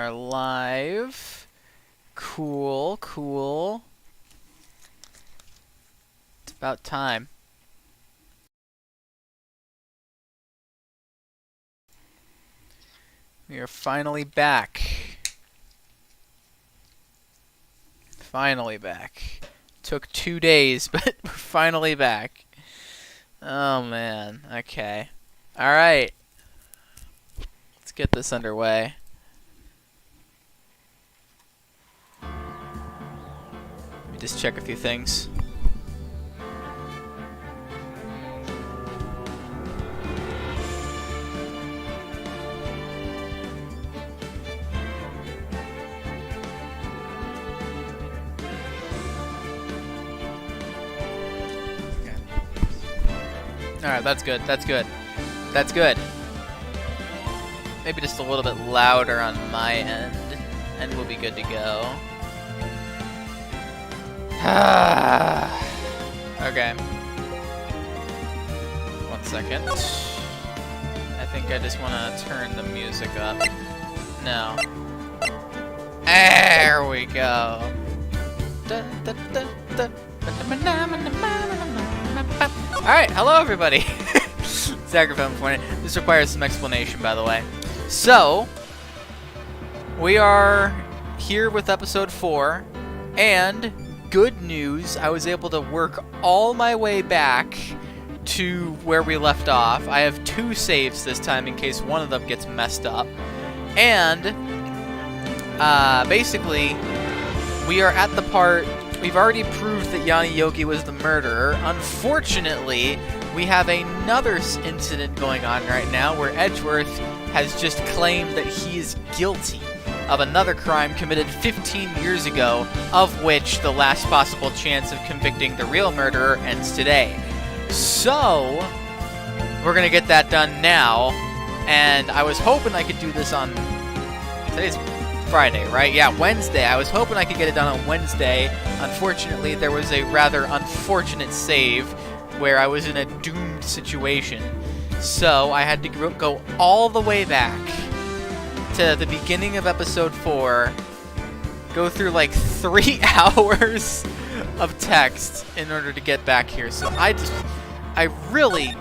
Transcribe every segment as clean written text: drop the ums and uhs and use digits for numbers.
are live. Cool, cool. It's about time. We are finally back. Finally back. Took 2 days, but we're finally back. Oh man, okay. Alright. Let's get this underway. Let me just check a few things. Alright, that's good, that's good. That's good. Maybe just a little bit louder on my end, and we'll be good to go. Okay. 1 second. I think I just want to turn the music up. No. There we go. Alright, hello everybody! Sacrifice point. This requires some explanation, by the way. So, we are here with episode 4, and good news, I was able to work all my way back to where we left off. I have 2 saves this time in case one of them gets messed up. And, basically, we are at the part. We've already proved that Yanni Yogi was the murderer. Unfortunately, we have another incident going on right now where Edgeworth has just claimed that he is guilty of another crime committed 15 years ago, of which the last possible chance of convicting the real murderer ends today. So, we're gonna get that done now, and I was hoping I could do this on... Today's Friday, right? Yeah, Wednesday. I was hoping I could get it done on Wednesday. Unfortunately, there was a rather unfortunate save where I was in a doomed situation. So I had to go all the way back to the beginning of episode 4, go through like 3 hours of text in order to get back here. So I really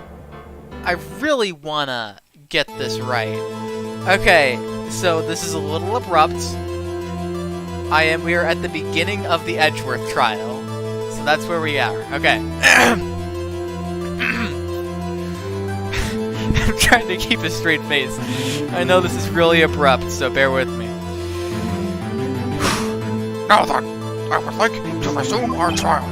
wanna get this right. Okay. So this is a little abrupt. We are at the beginning of the Edgeworth trial. So that's where we are. Okay. I'm trying to keep a straight face. I know this is really abrupt, so bear with me. Now then, I would like to resume our trial.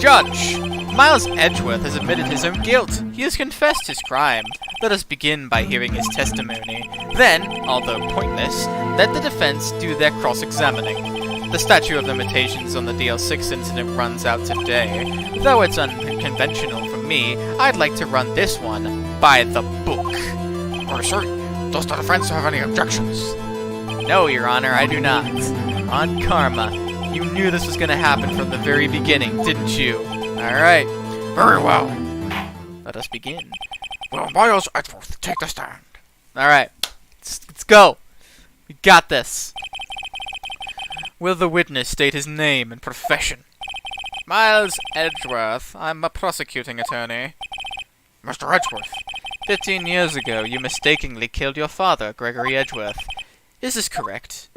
Judge! Miles Edgeworth has admitted his own guilt. He has confessed his crime. Let us begin by hearing his testimony. Then, although pointless, let the defense do their cross-examining. The statute of limitations on the DL6 incident runs out today. Though it's unconventional for me, I'd like to run this one by the book. Oh, sir, does the defense have any objections? No, Your Honor, I do not. On karma, you knew this was going to happen from the very beginning, didn't you? Alright. Very well. Let us begin. Will Miles Edgeworth take the stand? Alright. Let's go. We got this. Will the witness state his name and profession? Miles Edgeworth. I'm a prosecuting attorney. Mr. Edgeworth. 15 years ago, you mistakenly killed your father, Gregory Edgeworth. Is this correct?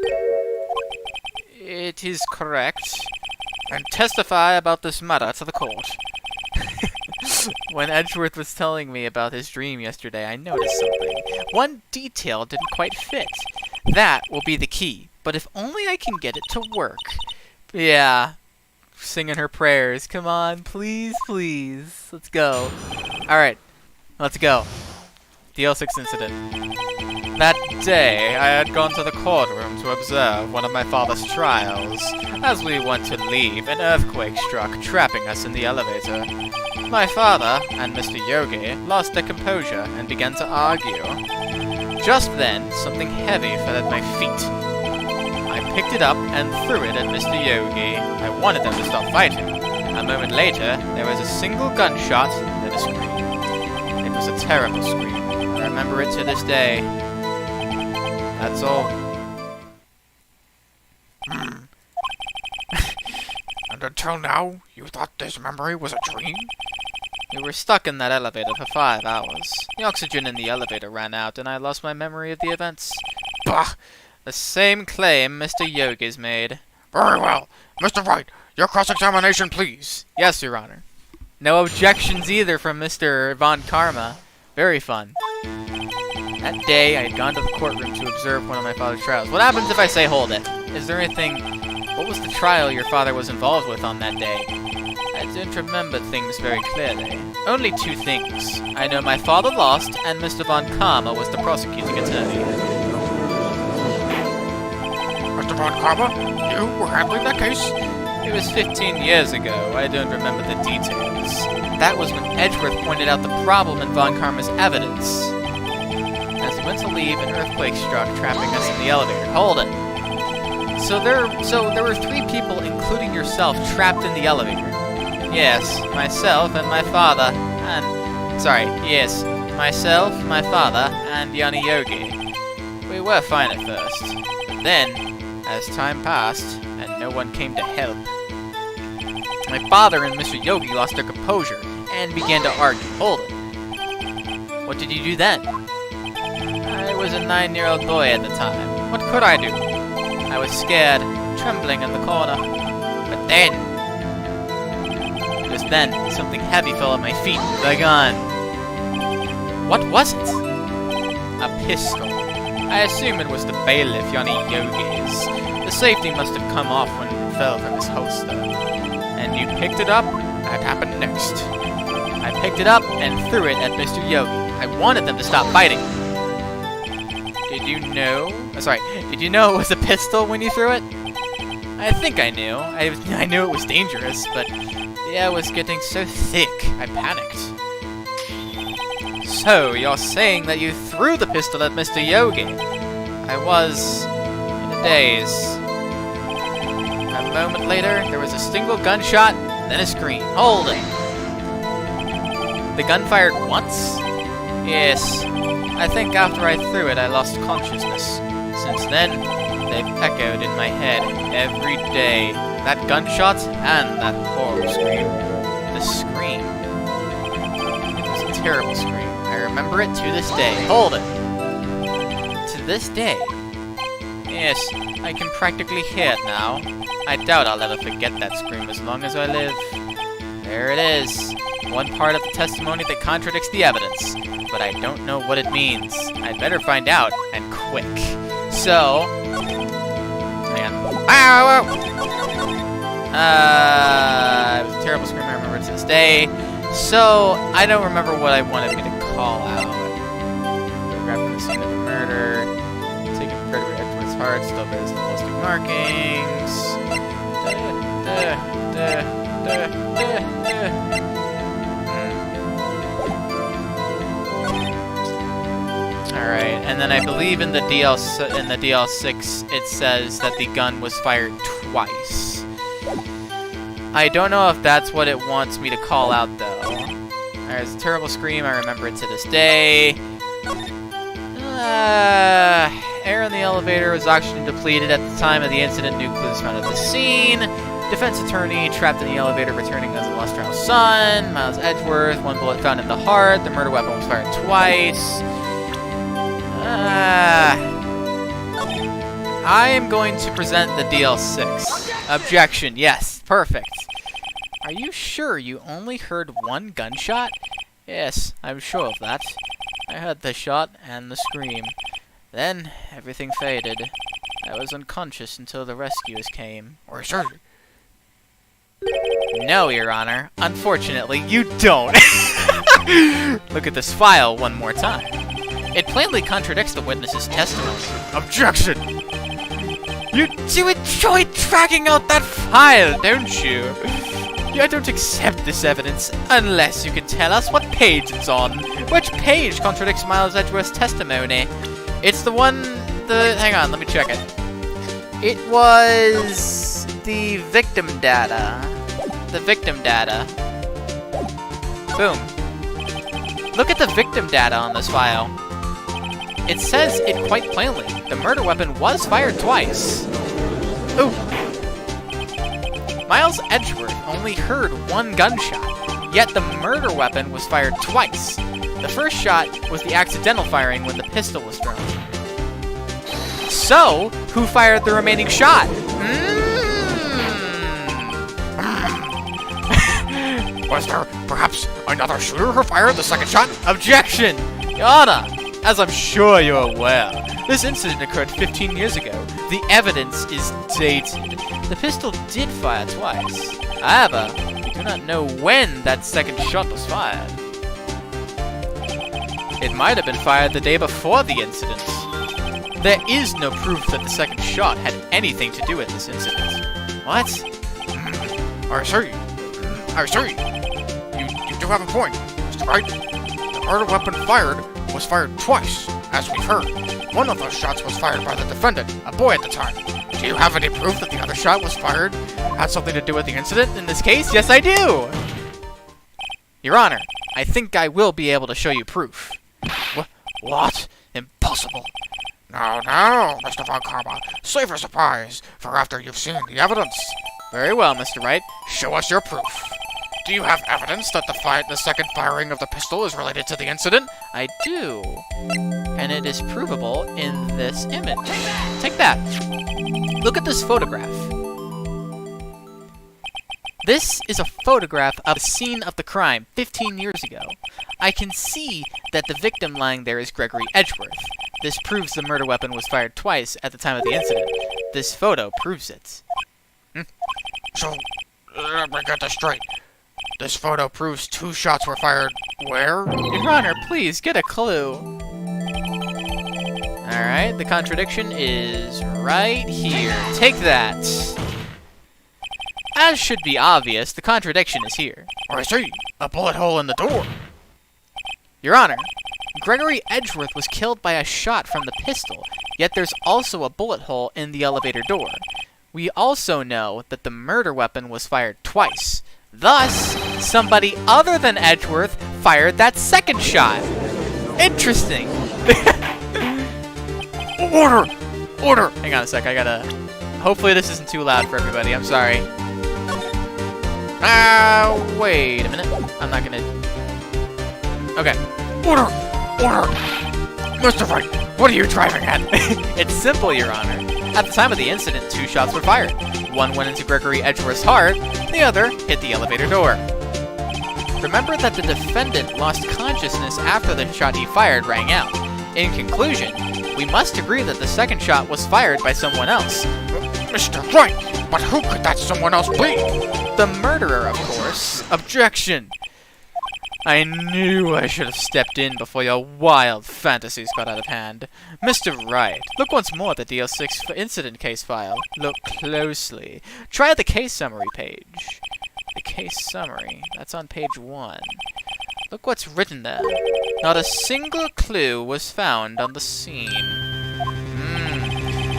It is correct. And testify about this matter to the court. When Edgeworth was telling me about his dream yesterday, I noticed something. One detail didn't quite fit. That will be the key. But if only I can get it to work. Yeah. Singing her prayers. Come on, please, please. Let's go. Alright. Let's go. DL6 incident. That day, I had gone to the courtroom to observe one of my father's trials. As we went to leave, an earthquake struck, trapping us in the elevator. My father and Mr. Yogi lost their composure and began to argue. Just then, something heavy fell at my feet. I picked it up and threw it at Mr. Yogi. I wanted them to stop fighting. A moment later, there was a single gunshot and a scream. It was a terrible scream. I remember it to this day. That's all. And until now, you thought this memory was a dream? We were stuck in that elevator for 5 hours. The oxygen in the elevator ran out, and I lost my memory of the events. Bah! The same claim Mr. Yogi's made. Very well. Mr. Wright, your cross-examination, please. Yes, Your Honor. No objections either from Mr. Von Karma. Very fun. That day, I had gone to the courtroom to observe one of my father's trials. What happens if I say hold it? Is there anything... What was the trial your father was involved with on that day? I don't remember things very clearly. Only 2 things. I know my father lost, and Mr. Von Karma was the prosecuting attorney. Mr. Von Karma, you were handling that case? It was 15 years ago. I don't remember the details. That was when Edgeworth pointed out the problem in Von Karma's evidence. As he went to leave, an earthquake struck, trapping us in the elevator. Hold it. So there were 3 people, including yourself, trapped in the elevator. Yes, myself and my father, myself, my father, and Yanni Yogi. We were fine at first, but then, as time passed, and no one came to help, my father and Mr. Yogi lost their composure, and began to argue. Hold it. What did you do then? I was a 9-year-old boy at the time. What could I do? I was scared, trembling in the corner. But then... Just then, something heavy fell at my feet. The gun. What was it? A pistol. I assume it was the bailiff Yanni Yogi's. The safety must have come off when it fell from his holster. And you picked it up? That happened next. I picked it up and threw it at Mr. Yogi. I wanted them to stop fighting. Did you know it was a pistol when you threw it? I think I knew. I knew it was dangerous, but the air was getting so thick, I panicked. So, you're saying that you threw the pistol at Mr. Yogi? I was in a daze. A moment later, there was a single gunshot, then a scream. Hold it! The gun fired once? Yes. I think after I threw it, I lost consciousness. Since then, they've echoed in my head every day. That gunshot and that horrible scream. The scream. It was a terrible scream. I remember it to this day. Hold it! To this day? Yes, I can practically hear it now. I doubt I'll ever forget that scream as long as I live. There it is. One part of the testimony that contradicts the evidence. But I don't know what it means. I'd better find out, and quick. So... Hang on. It was a terrible scream, I remember it to this day. So, I don't remember what I wanted me to call out. Grab from the scene of the murder. Taking Frederick Edgeworth's heart, still bears the ballistic markings. Alright, and then I believe in the DL6 it says that the gun was fired twice. I don't know if that's what it wants me to call out though. There's a terrible scream, I remember it to this day. Air in the elevator was oxygen depleted at the time of the incident. Nucleus found at the scene. Defense attorney trapped in the elevator returning as a lost child's son. Miles Edgeworth, 1 bullet found in the heart. The murder weapon was fired twice. I am going to present the DL6. Objection, yes, perfect. Are you sure you only heard 1 gunshot? Yes, I'm sure of that. I heard the shot and the scream. Then, everything faded. I was unconscious until the rescuers came. Or sure. No, Your Honor. Unfortunately, you don't. Look at this file one more time. It plainly contradicts the witness's testimony. Objection! You do enjoy tracking out that file, don't you? I don't accept this evidence unless you can tell us what page it's on. Which page contradicts Miles Edgeworth's testimony? It's the one... Hang on, let me check it. It was... the victim data. The victim data. Boom. Look at the victim data on this file. It says it quite plainly. The murder weapon was fired twice. Ooh. Miles Edgeworth only heard one gunshot, yet the murder weapon was fired twice. The first shot was the accidental firing when the pistol was thrown. So, who fired the remaining shot? Was there perhaps another shooter who fired the second shot? Objection! Your Honor, as I'm sure you're aware, this incident occurred 15 years ago. The evidence is dated. The pistol did fire twice. However, we do not know when that second shot was fired. It might have been fired the day before the incident. There is no proof that the second shot had anything to do with this incident. What? I see. You do have a point, Mr. Wright. The murder weapon was fired twice, as we've heard. One of those shots was fired by the defendant, a boy at the time. Do you have any proof that the other shot was fired had something to do with the incident? In this case, yes I do! Your Honor, I think I will be able to show you proof. What? Impossible. No, Mr. Von Karma. Save your surprise for after you've seen the evidence. Very well, Mr. Wright. Show us your proof. Do you have evidence that the second firing of the pistol is related to the incident? I do. And it is provable in this image. Take that. Look at this photograph. This is a photograph of the scene of the crime 15 years ago. I can see that the victim lying there is Gregory Edgeworth. This proves the murder weapon was fired twice at the time of the incident. This photo proves it. So, let me get this straight. This photo proves 2 shots were fired where? Your Honor, please, get a clue. Alright, the contradiction is right here. Take that. As should be obvious, the contradiction is here. I see. A bullet hole in the door. Your Honor, Gregory Edgeworth was killed by a shot from the pistol, yet there's also a bullet hole in the elevator door. We also know that the murder weapon was fired twice. Thus, somebody other than Edgeworth fired that second shot. Interesting. Order! Hang on a sec, I gotta... Hopefully this isn't too loud for everybody, I'm sorry. Wait a minute. I'm not gonna... Okay. Order! Mr. Wright, what are you driving at? It's simple, Your Honor. At the time of the incident, 2 shots were fired. One went into Gregory Edgeworth's heart, the other hit the elevator door. Remember that the defendant lost consciousness after the shot he fired rang out. In conclusion, we must agree that the second shot was fired by someone else. Mr. Wright, but who could that someone else be? The murderer, of course. Objection! I knew I should have stepped in before your wild fantasies got out of hand. Mr. Wright, look once more at the DL6 incident case file. Look closely. Try the case summary page. The case summary. That's on page 1. Look what's written there. Not a single clue was found on the scene.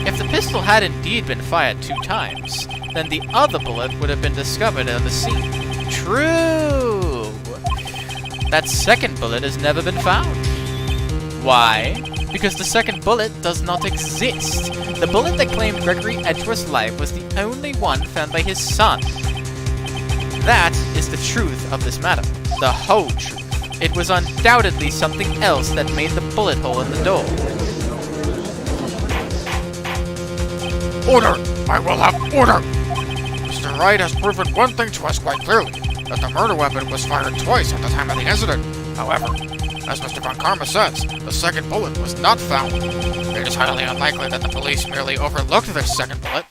If the pistol had indeed been fired 2 times, then the other bullet would have been discovered on the scene. True! That second bullet has never been found. Why? Because the second bullet does not exist. The bullet that claimed Gregory Edgeworth's life was the only one found by his son. That is the truth of this matter. The whole truth. It was undoubtedly something else that made the bullet hole in the door. Order! I will have order! Mr. Wright has proven one thing to us quite clearly, that the murder weapon was fired twice at the time of the incident. However, as Mr. Von Karma says, the second bullet was not found. It is highly unlikely that the police merely overlooked the second bullet.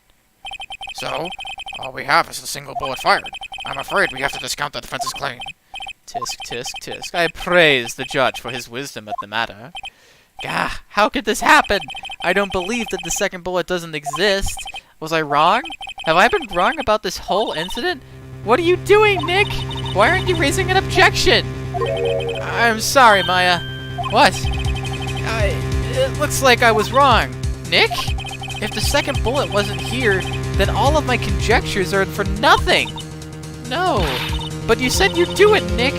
So, all we have is the single bullet fired. I'm afraid we have to discount the defense's claim. Tisk, tisk, tisk. I praise the judge for his wisdom at the matter. Gah, how could this happen? I don't believe that the second bullet doesn't exist. Was I wrong? Have I been wrong about this whole incident? What are you doing, Nick? Why aren't you raising an objection? I'm sorry, Maya. What? It looks like I was wrong. Nick? If the second bullet wasn't here, then all of my conjectures are for nothing. No. But you said you'd do it, Nick.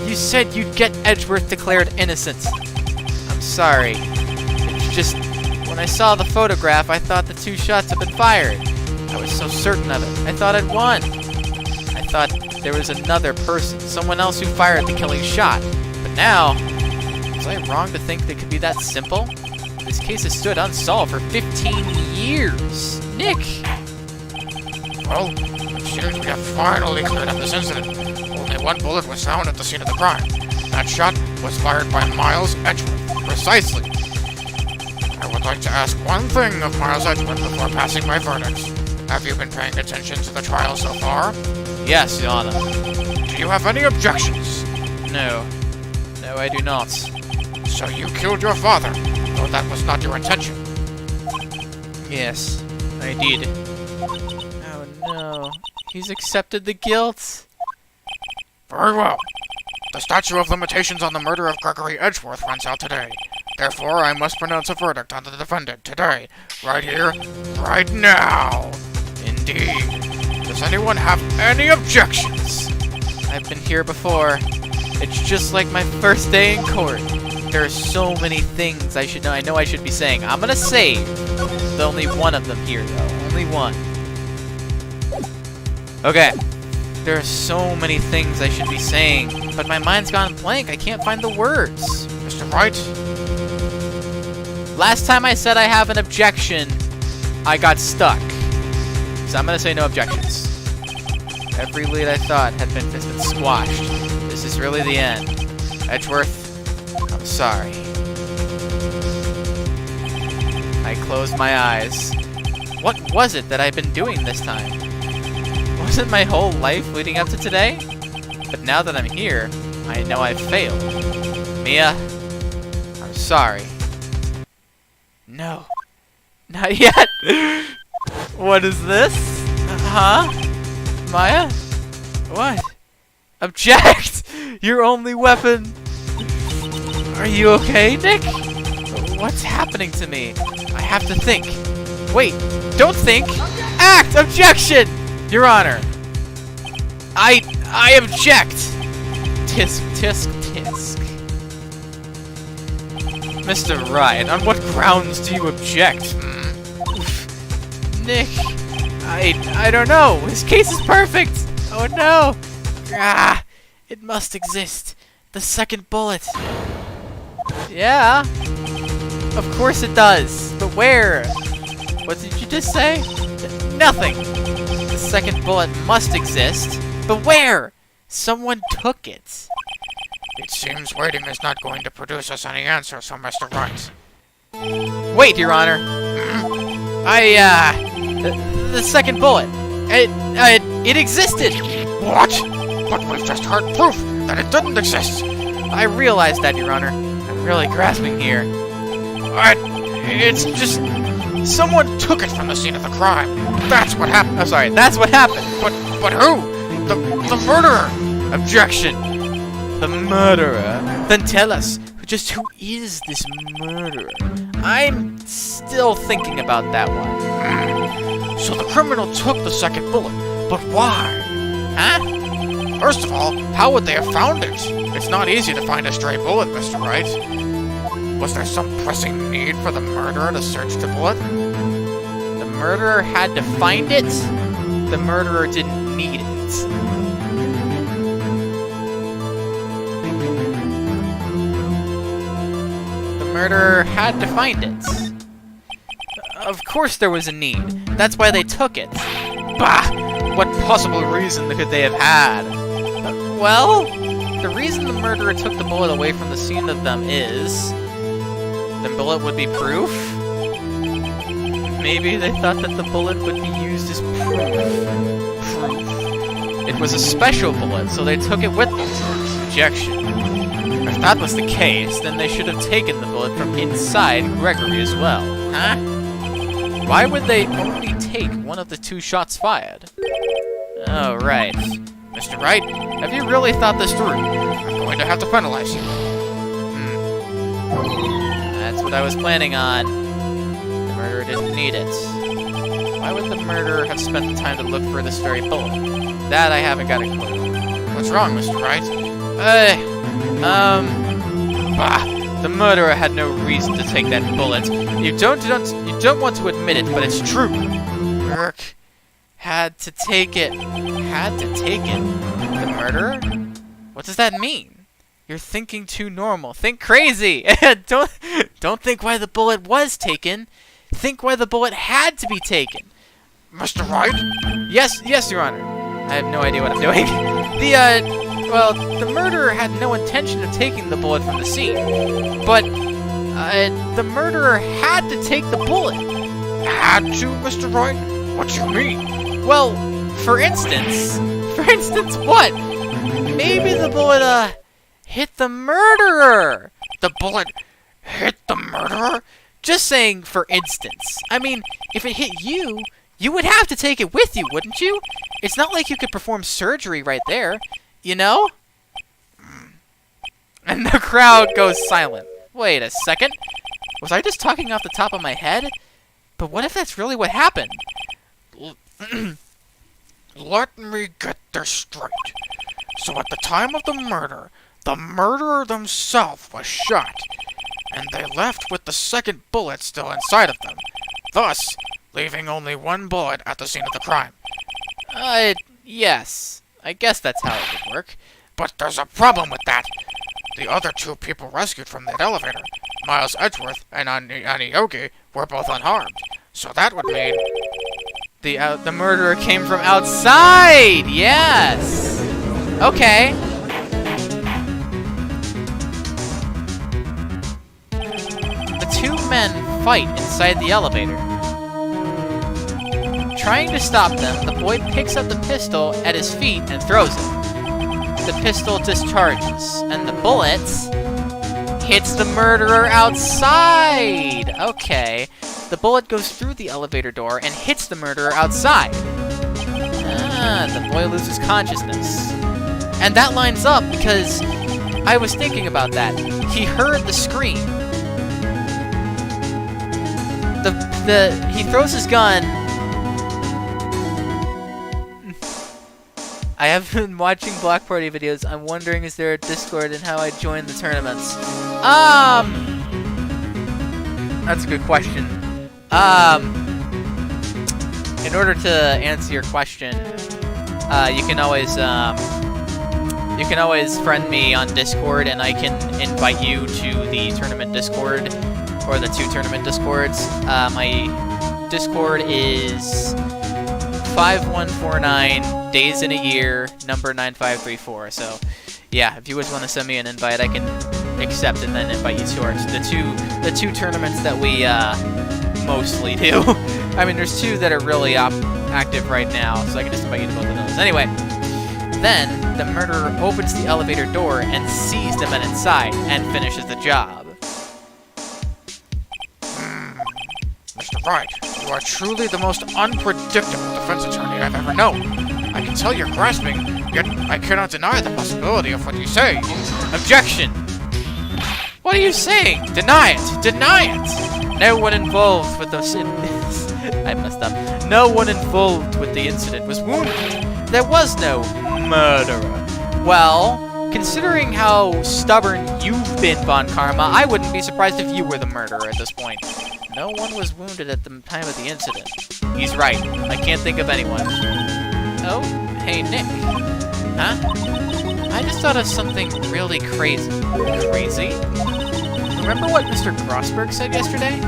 You said you'd get Edgeworth declared innocent. I'm sorry. It's just, when I saw the photograph, I thought the 2 shots had been fired. I was so certain of it. I thought I'd won. I thought there was another person, someone else who fired the killing shot. But now, was I wrong to think that it could be that simple? This case has stood unsolved for 15 years. Nick! Well, it seems we have finally cleared up this incident. Only one bullet was found at the scene of the crime. That shot was fired by Miles Edgeworth. Precisely. I would like to ask one thing of Miles Edgeworth before passing my verdict. Have you been paying attention to the trial so far? Yes, Your Honor. Do you have any objections? No. No, I do not. So you killed your father, though that was not your intention. Yes, I did. Oh no. He's accepted the guilt. Very well. The statute of limitations on the murder of Gregory Edgeworth runs out today. Therefore, I must pronounce a verdict on the defendant today, right here, right now. Indeed. Does anyone have any objections? I've been here before. It's just like my first day in court. There are so many things I should know. I know I should be saying. I'm gonna save. There's only one of them here, though. Only one. Okay. There are so many things I should be saying, but my mind's gone blank. I can't find the words. Mr. Wright? Last time I said I have an objection, I got stuck. So I'm gonna say no objections. Every lead I thought has been squashed. This is really the end. Edgeworth, I'm sorry. I closed my eyes. What was it that I've been doing this time? Wasn't my whole life leading up to today? But now that I'm here, I know I've failed. Mia, I'm sorry. No. Not yet! What is this? Huh? Maya? What? Object! Your only weapon! Are you okay, Nick? What's happening to me? I have to think. Wait, don't think! Act! Objection! Your Honor. I object! Tisk, tisk, tisk. Mr. Wright, on what grounds do you object? Nick, I don't know. His case is perfect. Oh no. Ah, it must exist. The second bullet. Yeah. Of course it does. But where? What did you just say? Nothing. The second bullet must exist. But where? Someone took it. It seems waiting is not going to produce us any answers from Mr. Wright. Wait, Your Honor. The second bullet. It existed. What? But we've just heard proof that it didn't exist. I realize that, Your Honor. I'm really grasping here. It's just... someone took it from the scene of the crime. That's what happened. I'm sorry, that's what happened. But who? The murderer. Objection. The murderer? Then tell us, just who is this murderer? I'm still thinking about that one. So the criminal took the second bullet, but why? Huh? First of all, how would they have found it? It's not easy to find a stray bullet, Mr. Wright. Was there some pressing need for the murderer to search the bullet? The murderer had to find it? The murderer didn't need it. The murderer had to find it. Of course there was a need. That's why they took it. Bah! What possible reason could they have had? Well, the reason the murderer took the bullet away from the scene of them is... the bullet would be proof? Maybe they thought that the bullet would be used as proof. It was a special bullet, so they took it with them. Objection. If that was the case, then they should have taken the bullet from inside Gregory as well. Huh? Why would they only take one of the two shots fired? Oh, right. Mr. Wright, have you really thought this through? I'm going to have to penalize you. That's what I was planning on. The murderer didn't need it. Why would the murderer have spent the time to look for this very bullet? That I haven't got a clue. What's wrong, Mr. Wright? The murderer had no reason to take that bullet. You don't want to admit it, but it's true. Had to take it. Had to take it. The murderer? What does that mean? You're thinking too normal. Think crazy! Don't think why the bullet was taken. Think why the bullet had to be taken. Mr. Wright? Yes, Your Honor. I have no idea what I'm doing. Well, the murderer had no intention of taking the bullet from the scene. But, the murderer had to take the bullet. Had to, Mr. Wright? What do you mean? Well, for instance what? Maybe the bullet, hit the murderer. The bullet hit the murderer? Just saying, for instance. I mean, if it hit you, you would have to take it with you, wouldn't you? It's not like you could perform surgery right there, you know? And the crowd goes silent. Wait a second. Was I just talking off the top of my head? But what if that's really what happened? Let me get this straight. So at the time of the murderer themselves was shot, and they left with the second bullet still inside of them, thus leaving only one bullet at the scene of the crime. Yes. I guess that's how it would work. But there's a problem with that. The other two people rescued from that elevator, Miles Edgeworth and Aniogi, were both unharmed. So that would mean... The murderer came from outside! Yes! Okay. The two men fight inside the elevator. Trying to stop them, the boy picks up the pistol at his feet and throws it. The pistol discharges, and the bullet hits the murderer outside! Okay. The bullet goes through the elevator door and hits the murderer outside. The boy loses consciousness. And that lines up because I was thinking about that. He heard the scream. He throws his gun. I have been watching block party videos. I'm wondering, is there a Discord and how I join the tournaments? That's a good question. In order to answer your question, you can always friend me on Discord, and I can invite you to the tournament Discord, or the two tournament Discords. My Discord is 5149 days in a year, number 9534. So, yeah, if you just want to send me an invite, I can accept and then invite you to the two tournaments that we mostly do. I mean, there's two that are really active right now, so I can just invite you to both of those. Anyway, then the murderer opens the elevator door and sees the men inside and finishes the job. Mr. Wright, you are truly the most unpredictable defense attorney I've ever known. I can tell you're grasping, yet I cannot deny the possibility of what you say. Objection! What are you saying? Deny it! Deny it! No one involved with those I messed up. No one involved with the incident was wounded. There was no murderer. Well, considering how stubborn you've been, Von Karma, I wouldn't be surprised if you were the murderer at this point. No one was wounded at the time of the incident. He's right. I can't think of anyone. Oh, hey, Nick. Huh? I just thought of something really crazy. Crazy? Remember what Mr. Grossberg said yesterday?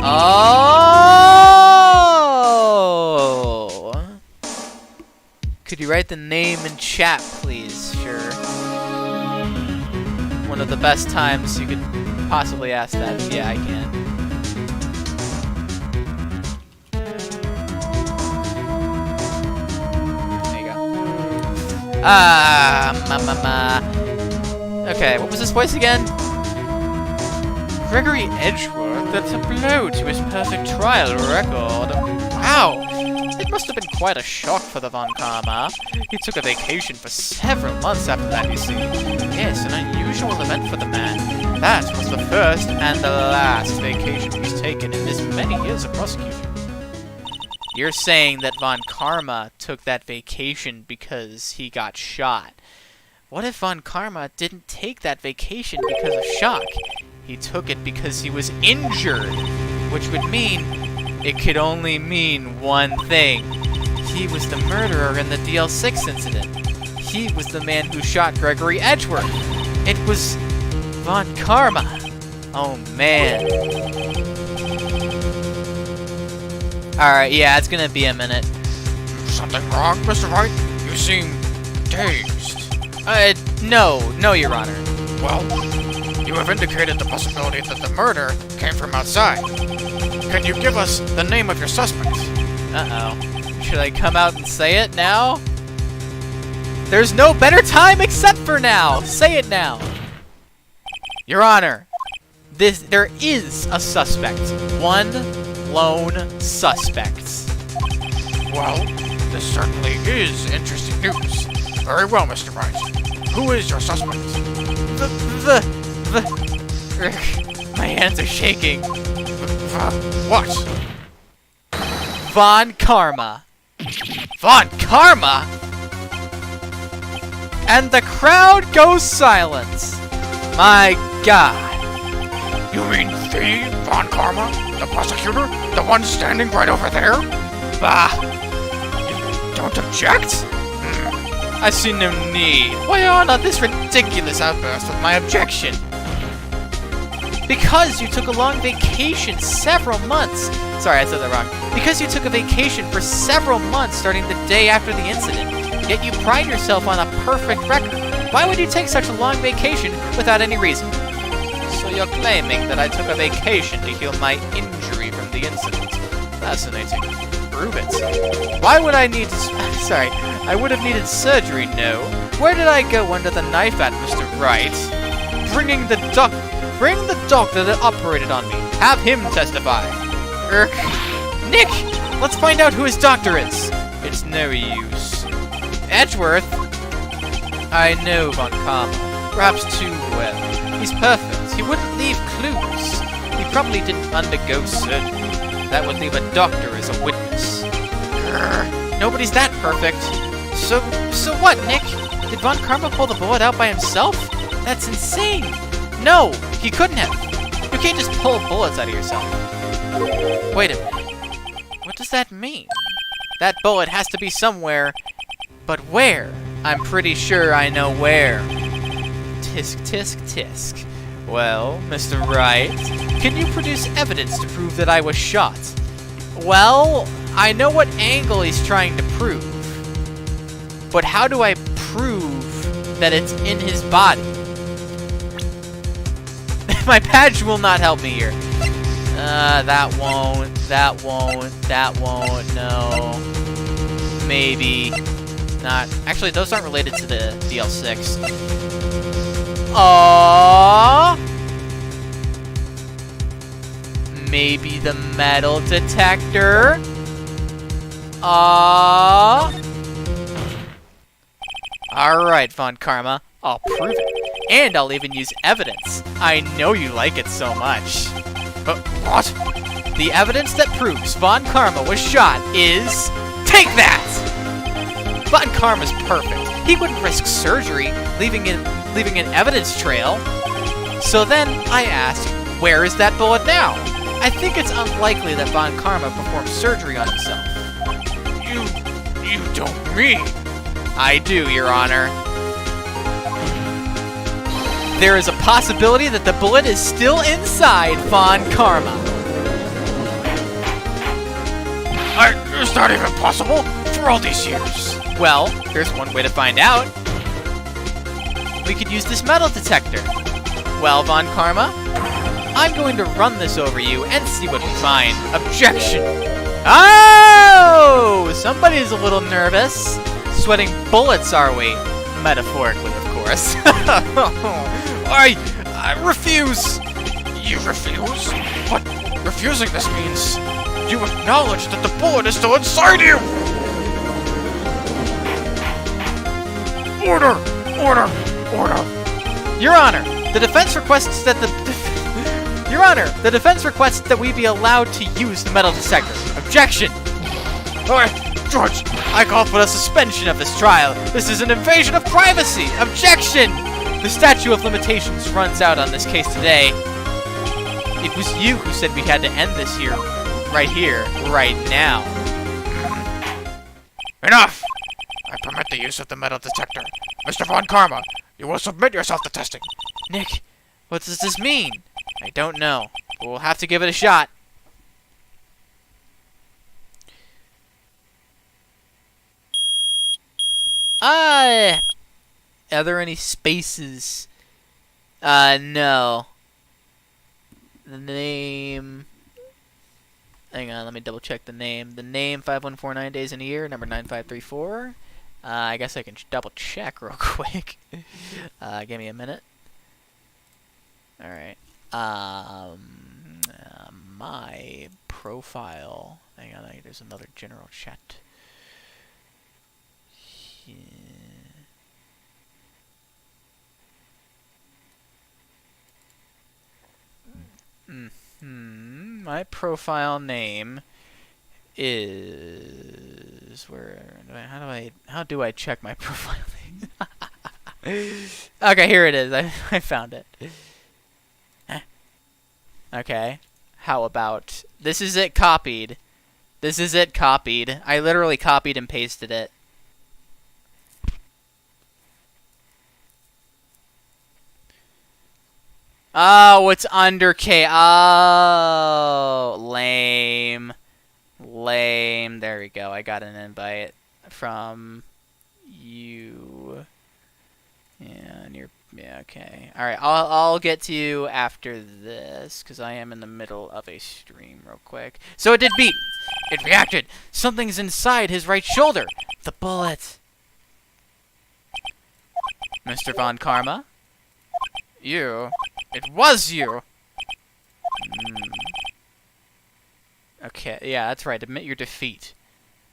Oh! Could you write the name in chat, please? Sure. One of the best times you could possibly ask that. Yeah, I can. There you go. Okay, what was his voice again? Gregory Edgeworth, that's a blow to his perfect trial record. Wow! It must have been quite a shock for the Von Karma. He took a vacation for several months after that, you see. Yes, an unusual event for the man. That was the first and the last vacation he's taken in his many years of prosecution. You're saying that Von Karma took that vacation because he got shot. What if Von Karma didn't take that vacation because of shock? He took it because he was injured, which would mean it could only mean one thing. He was the murderer in the DL6 incident. He was the man who shot Gregory Edgeworth. It was Von Karma. Oh, man. Alright, yeah, it's gonna be a minute. Something wrong, Mr. Wright? You seem dazed. No, Your Honor. Well, you have indicated the possibility that the murder came from outside. Can you give us the name of your suspect? Uh-oh. Should I come out and say it now? There's no better time except for now! Say it now! Your Honor, there is a suspect. One lone suspect. Well, this certainly is interesting news. Very well, Mr. Wright. Who is your suspect? My hands are shaking. What? Von Karma. Von Karma? And the crowd goes silent. My God. You mean the Von Karma? The prosecutor? The one standing right over there? Bah. You don't object? I see no need. Why on this ridiculous outburst with my objection? Because you took a long vacation several months. Sorry, I said that wrong. Because you took a vacation for several months starting the day after the incident, yet you pride yourself on a perfect record. Why would you take such a long vacation without any reason? So you're claiming that I took a vacation to heal my injury from the incident. Fascinating. Prove it. Why would I need to... Sorry, I would have needed surgery, no. Where did I go under the knife at, Mr. Wright? Bring the doctor that operated on me. Have him testify. Nick, let's find out who his doctor is. It's no use. Edgeworth? I know Von Karma. Perhaps too well. He's perfect. He wouldn't leave clues. He probably didn't undergo surgery. That would leave a doctor as a witness. Nobody's that perfect. So what, Nick? Did Von Karma pull the bullet out by himself? That's insane. No, he couldn't have. You can't just pull bullets out of yourself. Wait a minute. What does that mean? That bullet has to be somewhere. But where? I'm pretty sure I know where. Tisk, tisk, tisk. Well, Mr. Wright, can you produce evidence to prove that I was shot? Well, I know what angle he's trying to prove. But how do I prove that it's in his body? My badge will not help me here. That won't, no. Maybe. Not. Actually, those aren't related to the DL6. Maybe the metal detector? Alright, Von Karma. I'll prove it. And I'll even use evidence. I know you like it so much. What? The evidence that proves Von Karma was shot is... Take that! Von Karma's perfect. He wouldn't risk surgery, leaving an evidence trail. So then I ask, where is that bullet now? I think it's unlikely that Von Karma performed surgery on himself. You don't mean... I do, Your Honor. There is a possibility that the bullet is still inside Von Karma. It's not even possible for all these years. Well, here's one way to find out. We could use this metal detector. Well, Von Karma, I'm going to run this over you and see what we find. Objection! Oh! Somebody's a little nervous. Sweating bullets, are we? Metaphorically, of course. I refuse! You refuse? But refusing this means you acknowledge that the bullet is still inside you! Order! Your Honor, the defense requests that Your Honor, the defense requests that we be allowed to use the metal detector. Objection! Judge, I call for the suspension of this trial. This is an invasion of privacy. Objection! The statute of limitations runs out on this case today. It was you who said we had to end this here right here, right now. Enough! I permit the use of the metal detector. Mr. Von Karma, you will submit yourself to testing. Nick, what does this mean? I don't know, but we'll have to give it a shot. Are there any spaces? No. The name... Hang on, let me double check the name. The name, 5149 days in a year, number 9534. I guess I can double check real quick. Give me a minute. Alright. My profile. Hang on, there's another general chat. Yeah. My profile name is how do I check my profile name? Okay, here it is. I found it. Okay. How about this is it copied. This is it copied. I literally copied and pasted it. Oh, it's under K. Oh, lame. Lame. There we go. I got an invite from you. Yeah, and you're... Yeah, okay. Alright, I'll get to you after this, because I am in the middle of a stream real quick. So it did beat. It reacted. Something's inside his right shoulder. The bullet. Mr. Von Karma? You? It was you! Okay, yeah, that's right. Admit your defeat.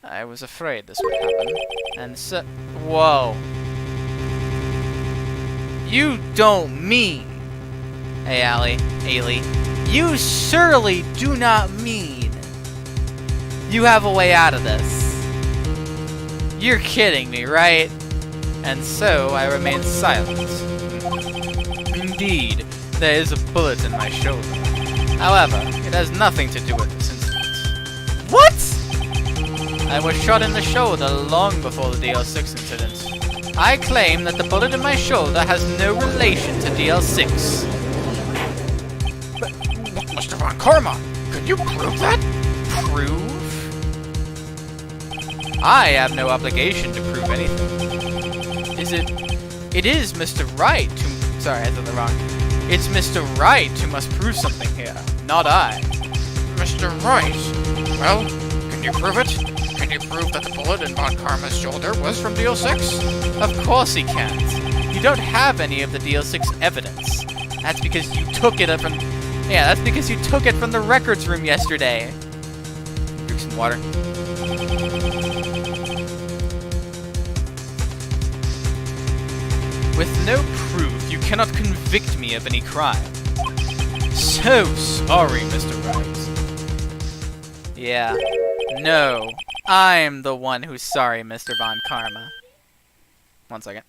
I was afraid this would happen. And so... Whoa. You don't mean... Hey, Ailey. You surely do not mean... You have a way out of this. You're kidding me, right? And so, I remain silent. Indeed, there is a bullet in my shoulder. However, it has nothing to do with this incident. What? I was shot in the shoulder long before the DL6 incident. I claim that the bullet in my shoulder has no relation to DL6. But, Mr. Von Karma, can you prove that? Prove? I have no obligation to prove anything. It is Mr. Wright who... Sorry, I said that wrong. It's Mr. Wright who must prove something here, not I. Mr. Wright? Well, can you prove it? Can you prove that the bullet in Von Karma's shoulder was from DL6? Of course he can't. You don't have any of the DL6 evidence. That's because you took it from... Yeah, that's because you took it from the records room yesterday. Drink some water. With no proof, you cannot convict me of any crime. So sorry, Mr. Wright. Yeah. No. I'm the one who's sorry, Mr. Von Karma. 1 second.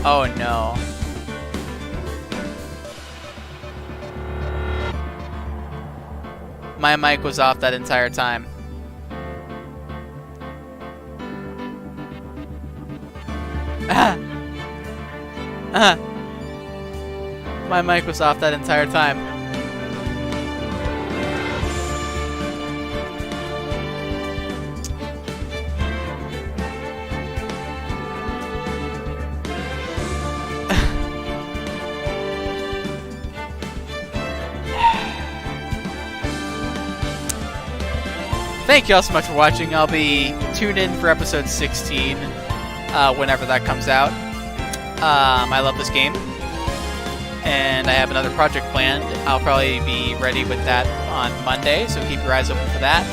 Oh no. My mic was off that entire time. Ah! Ah! My mic was off that entire time. Thank you all so much for watching. I'll be tuned in for episode 16 whenever that comes out. I love this game, and I have another project planned. I'll probably be ready with that on Monday, so keep your eyes open for that.